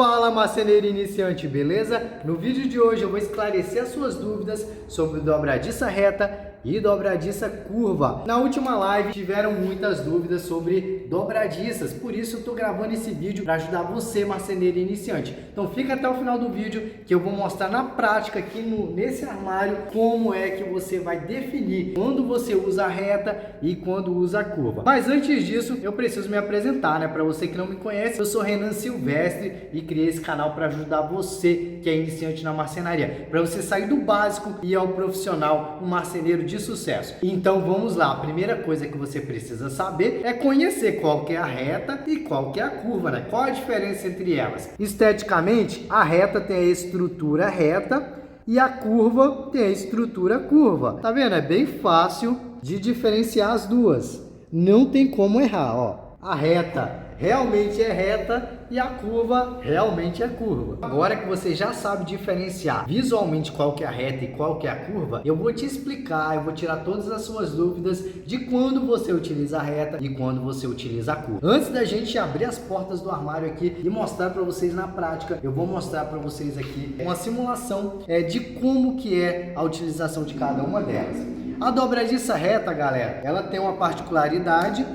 Fala, marceneiro iniciante, beleza? No vídeo de hoje eu vou esclarecer as suas dúvidas sobre dobradiça reta e dobradiça curva. Na última live tiveram muitas dúvidas sobre dobradiças, por isso eu tô gravando esse vídeo para ajudar você, marceneiro iniciante. Então fica até o final do vídeo que eu vou mostrar na prática aqui nesse armário como é que você vai definir quando você usa a reta e quando usa a curva. Mas antes disso, eu preciso me apresentar, né? Para você que não me conhece, eu sou Renan Silvestre e criei esse canal para ajudar você que é iniciante na marcenaria, para você sair do básico e ir ao profissional, um marceneiro de sucesso. Então vamos lá, a primeira coisa que você precisa saber é conhecer qual que é a reta e qual que é a curva, né? Qual a diferença entre elas? Esteticamente, a reta tem a estrutura reta e a curva tem a estrutura curva. Tá vendo? É bem fácil de diferenciar as duas. Não tem como errar, ó. A reta realmente é reta e a curva realmente é curva. Agora que você já sabe diferenciar visualmente qual que é a reta e qual que é a curva, eu vou te explicar, eu vou tirar todas as suas dúvidas de quando você utiliza a reta e quando você utiliza a curva. Antes da gente abrir as portas do armário aqui e mostrar para vocês na prática, eu vou mostrar para vocês aqui uma simulação de como que é a utilização de cada uma delas. A dobradiça reta, galera, ela tem uma particularidade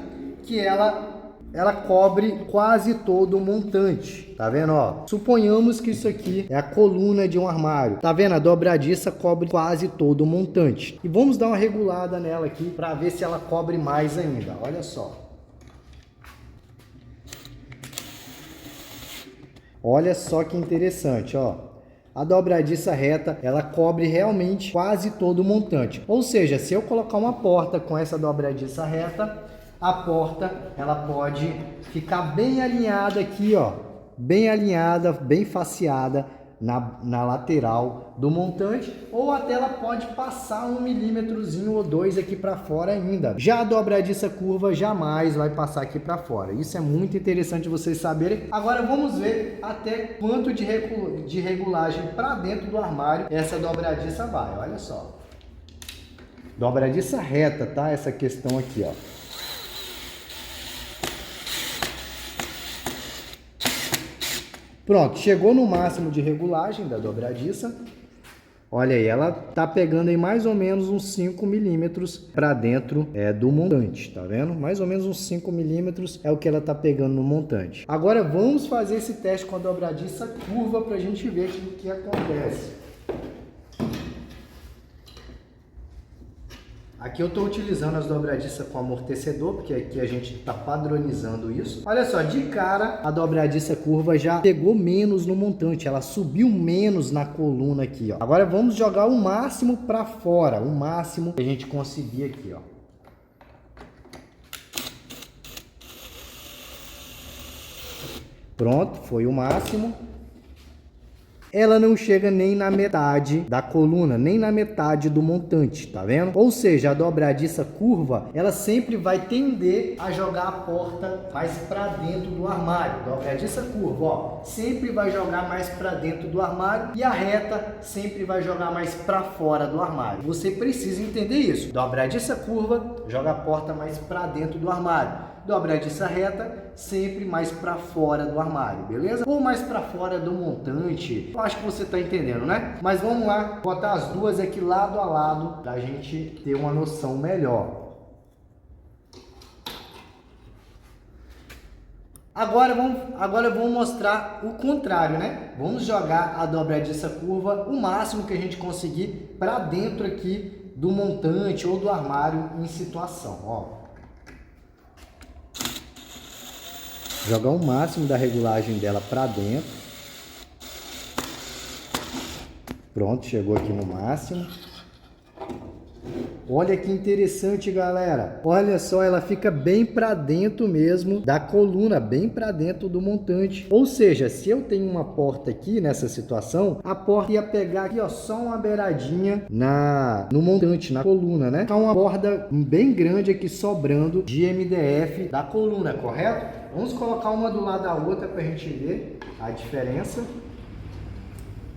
que ela cobre quase todo o montante, tá vendo, ó? Suponhamos que isso aqui é a coluna de um armário, tá vendo? A dobradiça cobre quase todo o montante. E vamos dar uma regulada nela aqui para ver se ela cobre mais ainda, olha só. Olha só que interessante, ó. A dobradiça reta, ela cobre realmente quase todo o montante. Ou seja, se eu colocar uma porta com essa dobradiça reta, a porta ela pode ficar bem alinhada aqui, ó, bem alinhada, bem faceada na lateral do montante, ou até ela pode passar 1 milímetrozinho ou 2 aqui para fora ainda. Já a dobradiça curva jamais vai passar aqui para fora. Isso é muito interessante vocês saberem. Agora vamos ver até quanto de regulagem para dentro do armário essa dobradiça vai. Olha só. Dobradiça reta, tá? Essa questão aqui, ó. Pronto, chegou no máximo de regulagem da dobradiça. Olha aí, ela tá pegando aí mais ou menos uns 5 milímetros para dentro do montante, tá vendo? Mais ou menos uns 5 milímetros é o que ela tá pegando no montante. Agora vamos fazer esse teste com a dobradiça curva para a gente ver o que acontece. Aqui eu estou utilizando as dobradiças com amortecedor, porque aqui a gente está padronizando isso. Olha só, de cara a dobradiça curva já pegou menos no montante, ela subiu menos na coluna aqui, ó. Agora vamos jogar o máximo para fora, o máximo que a gente conseguir aqui, ó. Pronto, foi o máximo. Ela não chega nem na metade da coluna, nem na metade do montante, tá vendo? Ou seja, a dobradiça curva, ela sempre vai tender a jogar a porta mais para dentro do armário. Dobradiça curva, ó, sempre vai jogar mais para dentro do armário e a reta sempre vai jogar mais para fora do armário. Você precisa entender isso. Dobradiça curva, joga a porta mais para dentro do armário. Dobradiça reta, sempre mais para fora do armário, beleza? Ou mais para fora do montante. Eu acho que você está entendendo, né? Mas vamos lá, botar as duas aqui lado a lado para a gente ter uma noção melhor. Agora vamos mostrar o contrário, né? Vamos jogar a dobradiça curva o máximo que a gente conseguir para dentro aqui do montante ou do armário em situação, ó. Jogar o máximo da regulagem dela para dentro. Pronto, chegou aqui no máximo. Olha que interessante, galera. Olha só, ela fica bem para dentro mesmo da coluna, bem para dentro do montante. Ou seja, se eu tenho uma porta aqui nessa situação, a porta ia pegar aqui, ó, só uma beiradinha no montante, na coluna, né? Então uma borda bem grande aqui sobrando de MDF da coluna, correto? Vamos colocar uma do lado da outra para a gente ver a diferença.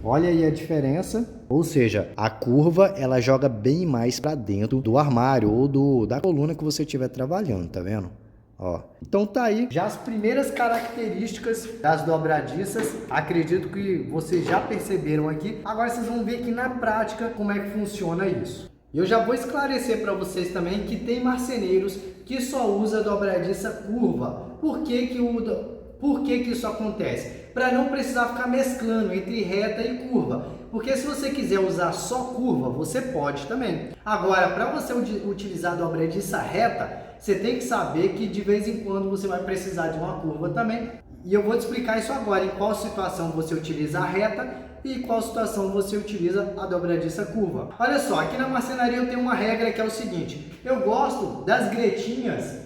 Olha aí a diferença. Ou seja, a curva ela joga bem mais para dentro do armário ou da coluna que você estiver trabalhando, tá vendo? Ó, então tá aí já as primeiras características das dobradiças. Acredito que vocês já perceberam aqui. Agora vocês vão ver aqui na prática como é que funciona isso. E eu já vou esclarecer para vocês também que tem marceneiros que só usa dobradiça curva. Por que isso acontece? Para não precisar ficar mesclando entre reta e curva. Porque se você quiser usar só curva, você pode também. Agora, para você utilizar a dobradiça reta, você tem que saber que de vez em quando você vai precisar de uma curva também. E eu vou te explicar isso agora, em qual situação você utiliza a reta e em qual situação você utiliza a dobradiça curva. Olha só, aqui na marcenaria eu tenho uma regra que é o seguinte: eu gosto das gretinhas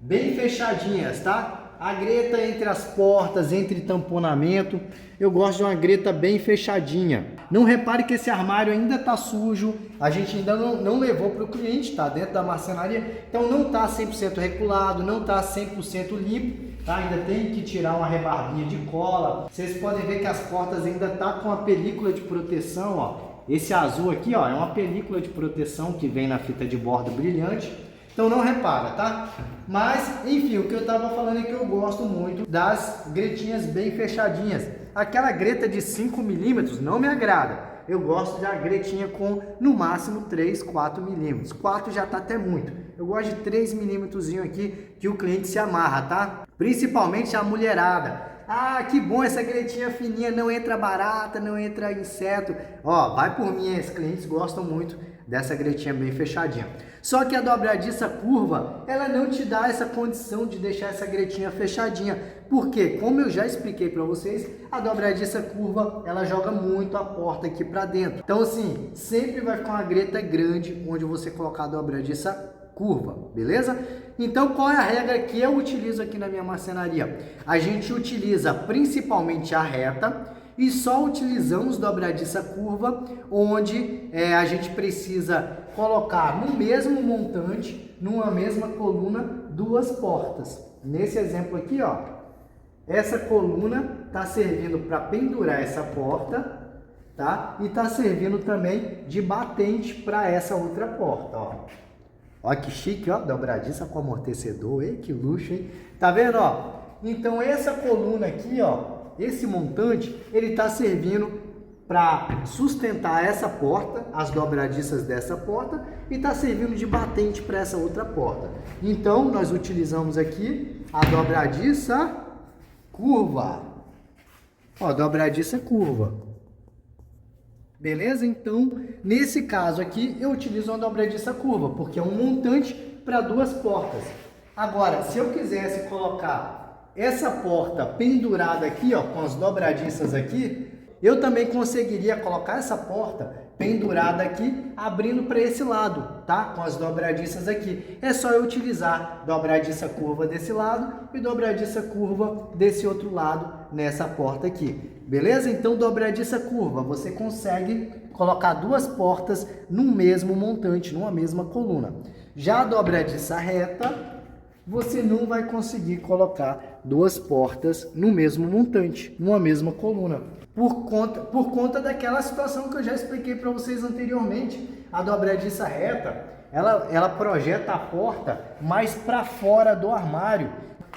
bem fechadinhas, tá? A greta entre as portas, entre tamponamento, eu gosto de uma greta bem fechadinha. Não repare que esse armário ainda está sujo, a gente ainda não levou para o cliente, tá dentro da marcenaria, então não está 100% reculado, não está 100% limpo, tá? Ainda tem que tirar uma rebarbinha de cola. Vocês podem ver que as portas ainda tá com a película de proteção, ó. Esse azul aqui, ó, é uma película de proteção que vem na fita de bordo brilhante. Então não repara, tá? Mas, enfim, o que eu estava falando é que eu gosto muito das gretinhas bem fechadinhas. Aquela greta de 5 milímetros não me agrada. Eu gosto da gretinha com, no máximo, 3, 4 milímetros. 4 já tá até muito. Eu gosto de 3 milímetros aqui que o cliente se amarra, tá? Principalmente a mulherada. Ah, que bom, essa gretinha fininha, não entra barata, não entra inseto. Ó, vai por mim, esses clientes gostam muito dessa gretinha bem fechadinha. Só que a dobradiça curva, ela não te dá essa condição de deixar essa gretinha fechadinha. Porque, como eu já expliquei para vocês, a dobradiça curva, ela joga muito a porta aqui para dentro. Então, assim, sempre vai ficar uma greta grande onde você colocar a dobradiça curva, beleza? Então, qual é a regra que eu utilizo aqui na minha marcenaria? A gente utiliza principalmente a reta e só utilizamos dobradiça curva onde a gente precisa colocar no mesmo montante, numa mesma coluna, duas portas. Nesse exemplo aqui, ó, essa coluna está servindo para pendurar essa porta, tá? E está servindo também de batente para essa outra porta, ó. Ó que chique, ó, dobradiça com amortecedor, ei, que luxo, hein? Tá vendo, ó? Então essa coluna aqui, ó, esse montante, ele está servindo para sustentar essa porta, as dobradiças dessa porta, e está servindo de batente para essa outra porta. Então nós utilizamos aqui a dobradiça curva. Ó, dobradiça curva. Beleza? Então, nesse caso aqui, eu utilizo uma dobradiça curva, porque é um montante para duas portas. Agora, se eu quisesse colocar essa porta pendurada aqui, ó, com as dobradiças aqui, eu também conseguiria colocar essa porta pendurada aqui, abrindo para esse lado, tá? Com as dobradiças aqui. É só eu utilizar dobradiça curva desse lado e dobradiça curva desse outro lado nessa porta aqui. Beleza? Então, dobradiça curva, você consegue colocar duas portas no mesmo montante, numa mesma coluna. Já a dobradiça reta, você não vai conseguir colocar duas portas no mesmo montante, numa mesma coluna. Por conta daquela situação que eu já expliquei para vocês anteriormente. A dobradiça reta, ela projeta a porta mais para fora do armário.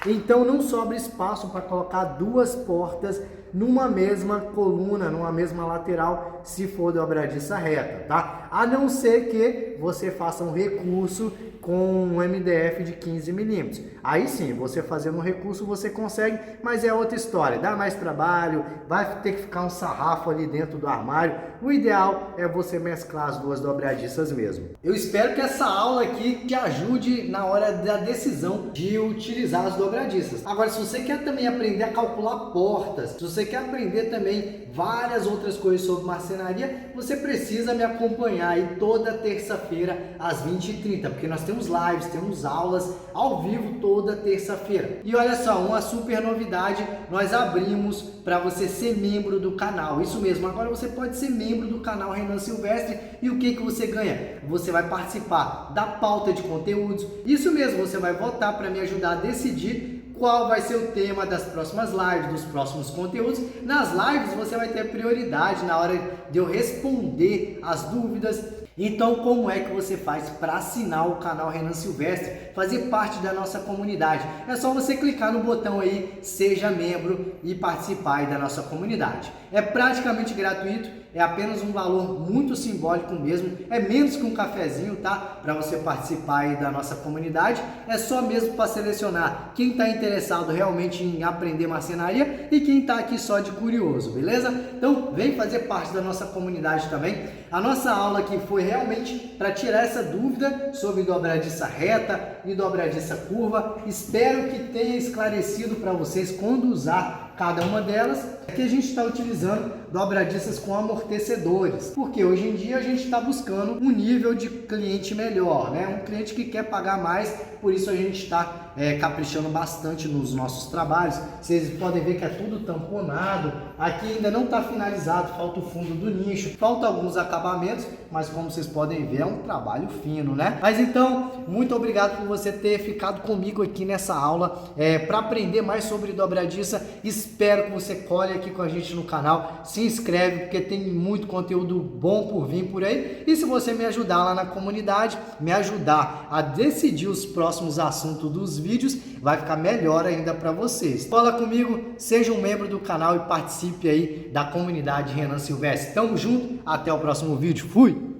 Então não sobra espaço para colocar duas portas numa mesma coluna, numa mesma lateral, se for dobradiça reta, tá? A não ser que você faça um recurso com um MDF de 15 milímetros. Aí sim, você fazendo um recurso você consegue, mas é outra história, dá mais trabalho, vai ter que ficar um sarrafo ali dentro do armário. O ideal é você mesclar as duas dobradiças mesmo. Eu espero que essa aula aqui te ajude na hora da decisão de utilizar as dobradiças. Agora, se você quer também aprender a calcular portas, se você quer aprender também várias outras coisas sobre marcenaria, você precisa me acompanhar aí toda terça-feira às 20h30, porque nós temos lives, temos aulas ao vivo toda terça-feira. E olha só, uma super novidade, nós abrimos para você ser membro do canal. Isso mesmo, agora você pode ser membro do canal Renan Silvestre. E o que você ganha? Você vai participar da pauta de conteúdos. Isso mesmo, você vai votar para me ajudar a decidir qual vai ser o tema das próximas lives, dos próximos conteúdos. Nas lives você vai ter prioridade na hora de eu responder as dúvidas. Então, como é que você faz para assinar o canal Renan Silvestre, fazer parte da nossa comunidade? É só você clicar no botão aí, seja membro e participar aí da nossa comunidade. É praticamente gratuito, é apenas um valor muito simbólico mesmo, é menos que um cafezinho, tá? Para você participar aí da nossa comunidade, é só mesmo para selecionar quem está interessado realmente em aprender marcenaria e quem está aqui só de curioso, beleza? Então, vem fazer parte da nossa comunidade também. A nossa aula aqui foi realmente para tirar essa dúvida sobre dobradiça reta e dobradiça curva. Espero que tenha esclarecido para vocês quando usar cada uma delas. Aqui a gente está utilizando dobradiças com amortecedores, porque hoje em dia a gente está buscando um nível de cliente melhor, né? Um cliente que quer pagar mais, por isso a gente está caprichando bastante nos nossos trabalhos. Vocês podem ver que é tudo tamponado, aqui ainda não está finalizado, falta o fundo do nicho, falta alguns acabamentos, mas como vocês podem ver é um trabalho fino, né? Mas então, muito obrigado por você ter ficado comigo aqui nessa aula para aprender mais sobre dobradiça. Espero que você colhe aqui com a gente no canal, se inscreve porque tem muito conteúdo bom por vir por aí, e se você me ajudar lá na comunidade, me ajudar a decidir os próximos assuntos dos vídeos, vai ficar melhor ainda para vocês. Fala comigo, seja um membro do canal e participe aí da comunidade Renan Silvestre. Tamo junto, até o próximo vídeo, fui!